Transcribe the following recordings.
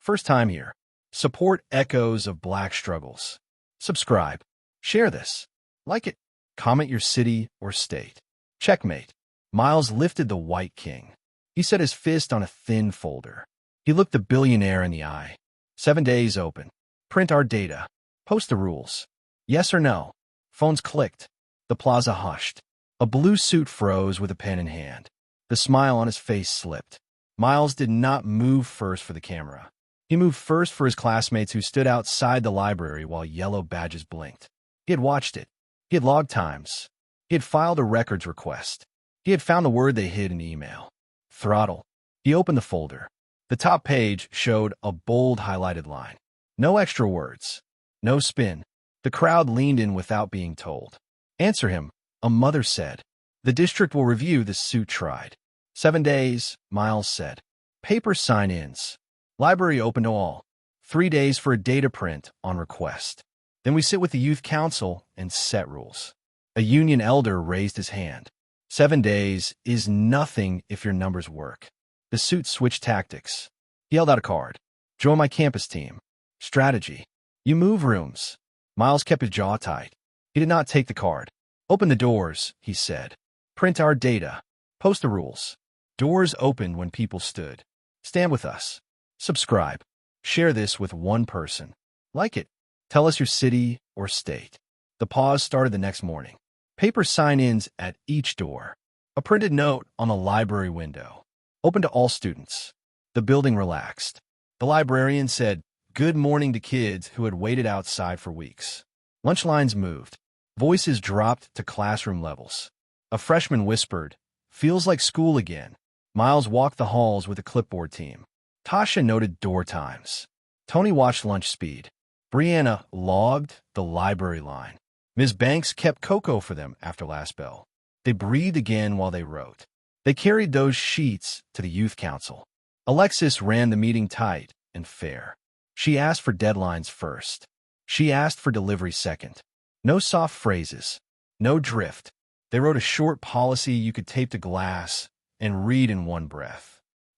First time here. Support echoes of Black struggles. Subscribe. Share this. Like it. Comment your city or state. Checkmate. Miles lifted the White King. He set his fist on a thin folder. He looked the billionaire in the eye. 7 days open. Print our data. Post the rules. Yes or no? Phones clicked. The plaza hushed. A blue suit froze with a pen in hand. The smile on his face slipped. Miles did not move first for the camera. He moved first for his classmates who stood outside the library while yellow badges blinked. He had watched it. He had logged times. He had filed a records request. He had found the word they hid in the email. Throttle. He opened the folder. The top page showed a bold highlighted line. No extra words. No spin. The crowd leaned in without being told. Answer him, a mother said. The district will review, the suit tried. 7 days, Miles said. Paper sign-ins. Library open to all. 3 days for a data print on request. Then we sit with the youth council and set rules. A union elder raised his hand. 7 days is nothing if your numbers work. The suit switched tactics. He held out a card. Join my campus team. Strategy. You move rooms. Miles kept his jaw tight. He did not take the card. Open the doors, he said. Print our data. Post the rules. Doors opened when people stood. Stand with us. Subscribe. Share this with one person. Like it. Tell us your city or state. The pause started the next morning. Paper sign-ins at each door. A printed note on the library window. Open to all students. The building relaxed. The librarian said, "Good morning" to kids who had waited outside for weeks. Lunch lines moved. Voices dropped to classroom levels. A freshman whispered, "Feels like school again." Miles walked the halls with a clipboard team. Tasha noted door times. Tony watched lunch speed. Brianna logged the library line. Ms. Banks kept cocoa for them after last bell. They breathed again while they wrote. They carried those sheets to the youth council. Alexis ran the meeting tight and fair. She asked for deadlines first. She asked for delivery second. No soft phrases. No drift. They wrote a short policy you could tape to glass and read in one breath.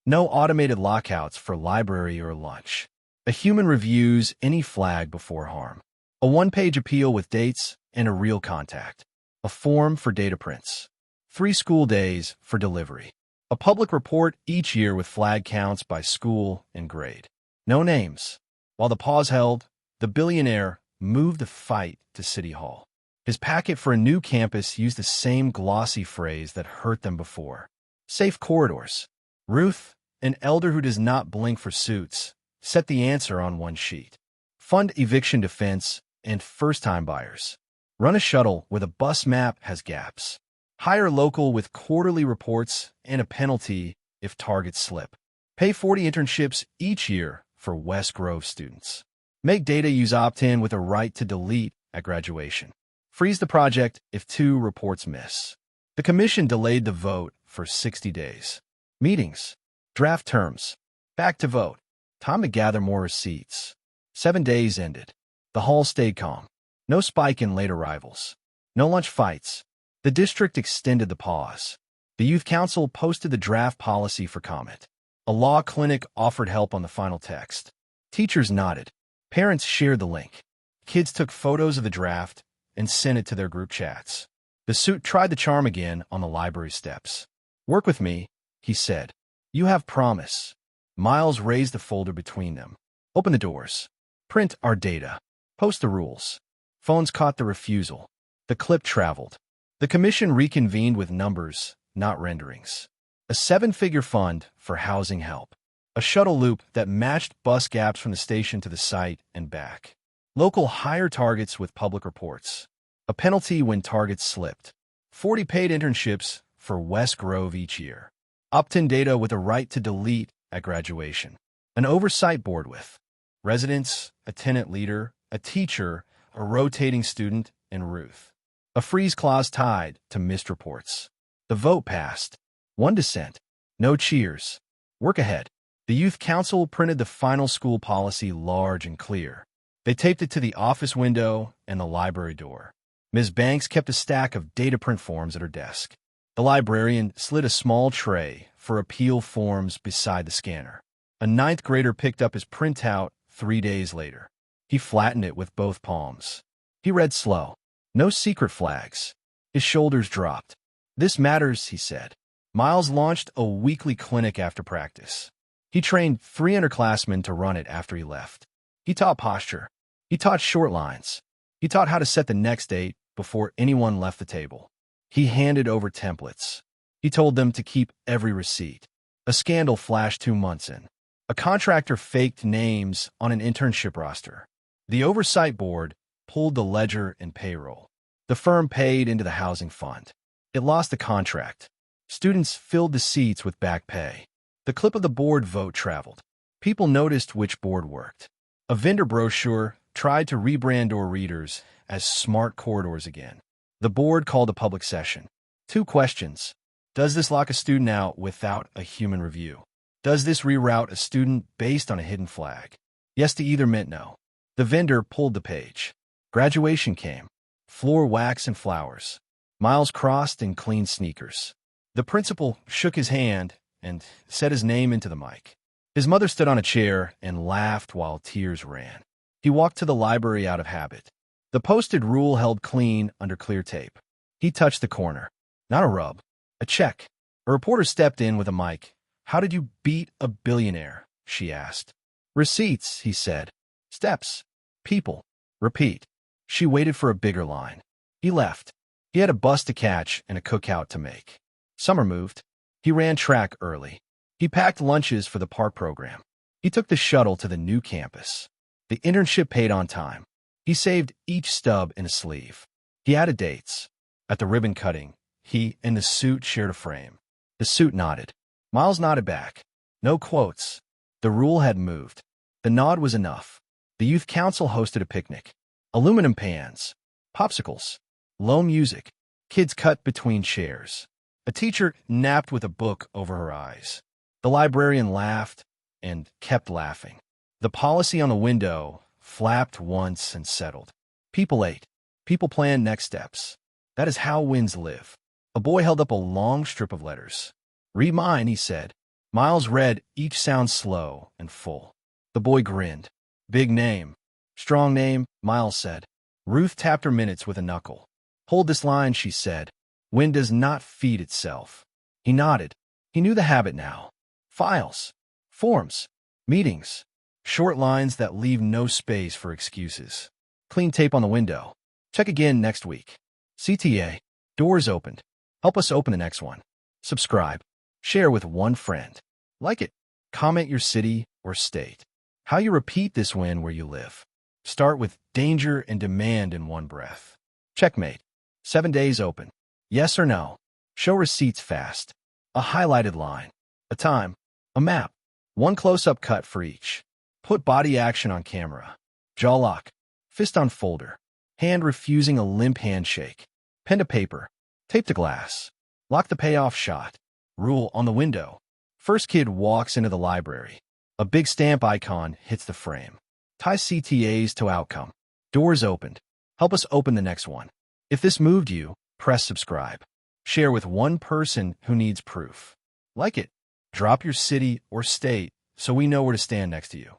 No automated lockouts for library or lunch. A human reviews any flag before harm. A one-page appeal with dates and a real contact. A form for data prints. 3 school days for delivery. A public report each year with flag counts by school and grade. No names. While the pause held, the billionaire moved the fight to City Hall. His packet for a new campus used the same glossy phrase that hurt them before. Safe corridors. Ruth, an elder who does not blink for suits, set the answer on one sheet. Fund eviction defense and first-time buyers. Run a shuttle where the bus map has gaps. Hire local with quarterly reports and a penalty if targets slip. Pay 40 internships each year for West Grove students. Make data use opt-in with a right to delete at graduation. Freeze the project if 2 reports miss. The commission delayed the vote for 60 days. Meetings. Draft terms. Back to vote. Time to gather more receipts. 7 days ended. The hall stayed calm. No spike in late arrivals. No lunch fights. The district extended the pause. The youth council posted the draft policy for comment. A law clinic offered help on the final text. Teachers nodded. Parents shared the link. Kids took photos of the draft and sent it to their group chats. The suit tried the charm again on the library steps. "Work with me," he said. "You have promise." Miles raised the folder between them. Open the doors. Print our data. Post the rules. Phones caught the refusal. The clip traveled. The commission reconvened with numbers, not renderings. A 7-figure fund for housing help. A shuttle loop that matched bus gaps from the station to the site and back. Local hire targets with public reports. A penalty when targets slipped. 40 paid internships for West Grove each year. Opt-in data with a right to delete at graduation. An oversight board with residents, a tenant leader, a teacher, a rotating student, and Ruth. A freeze clause tied to missed reports. The vote passed. 1 dissent. No cheers. Work ahead. The youth council printed the final school policy large and clear. They taped it to the office window and the library door. Ms. Banks kept a stack of data print forms at her desk. The librarian slid a small tray for appeal forms beside the scanner. A ninth grader picked up his printout 3 days later. He flattened it with both palms. He read slow. No secret flags. His shoulders dropped. "This matters," he said. Miles launched a weekly clinic after practice. He trained 3 underclassmen to run it after he left. He taught posture. He taught short lines. He taught how to set the next date before anyone left the table. He handed over templates. He told them to keep every receipt. A scandal flashed 2 months in. A contractor faked names on an internship roster. The oversight board pulled the ledger and payroll. The firm paid into the housing fund. It lost the contract. Students filled the seats with back pay. The clip of the board vote traveled. People noticed which board worked. A vendor brochure tried to rebrand door readers as smart corridors again. The board called a public session. 2 questions. Does this lock a student out without a human review? Does this reroute a student based on a hidden flag? Yes to either meant no. The vendor pulled the page. Graduation came. Floor wax and flowers. Miles crossed in clean sneakers. The principal shook his hand and said his name into the mic. His mother stood on a chair and laughed while tears ran. He walked to the library out of habit. The posted rule held clean under clear tape. He touched the corner. Not a rub. A check. A reporter stepped in with a mic. "How did you beat a billionaire?" she asked. "Receipts," he said. "Steps. People. Repeat." She waited for a bigger line. He left. He had a bus to catch and a cookout to make. Summer moved. He ran track early. He packed lunches for the park program. He took the shuttle to the new campus. The internship paid on time. He saved each stub in a sleeve. He added dates. At the ribbon cutting, he and the suit shared a frame. The suit nodded. Miles nodded back. No quotes. The rule had moved. The nod was enough. The youth council hosted a picnic. Aluminum pans. Popsicles. Low music. Kids cut between chairs. A teacher napped with a book over her eyes. The librarian laughed and kept laughing. The policy on the window flapped once and settled. People ate. People planned next steps. That is how winds live. A boy held up a long strip of letters. "Read mine," he said. Miles read each sound slow and full. The boy grinned. "Big name. Strong name," Miles said. Ruth tapped her minutes with a knuckle. "Hold this line," she said. "Wind does not feed itself." He nodded. He knew the habit now. Files. Forms. Meetings. Short lines that leave no space for excuses. Clean tape on the window. Check again next week. CTA. Doors opened. Help us open the next one. Subscribe. Share with one friend. Like it. Comment your city or state. How you repeat this win where you live. Start with danger and demand in one breath. Checkmate. 7 days open. Yes or no. Show receipts fast. A highlighted line. A time. A map. One close-up cut for each. Put body action on camera. Jaw lock. Fist on folder. Hand refusing a limp handshake. Pen to paper. Tape to glass. Lock the payoff shot. Rule on the window. First kid walks into the library. A big stamp icon hits the frame. Tie CTAs to outcome. Doors opened. Help us open the next one. If this moved you, press subscribe. Share with one person who needs proof. Like it. Drop your city or state so we know where to stand next to you.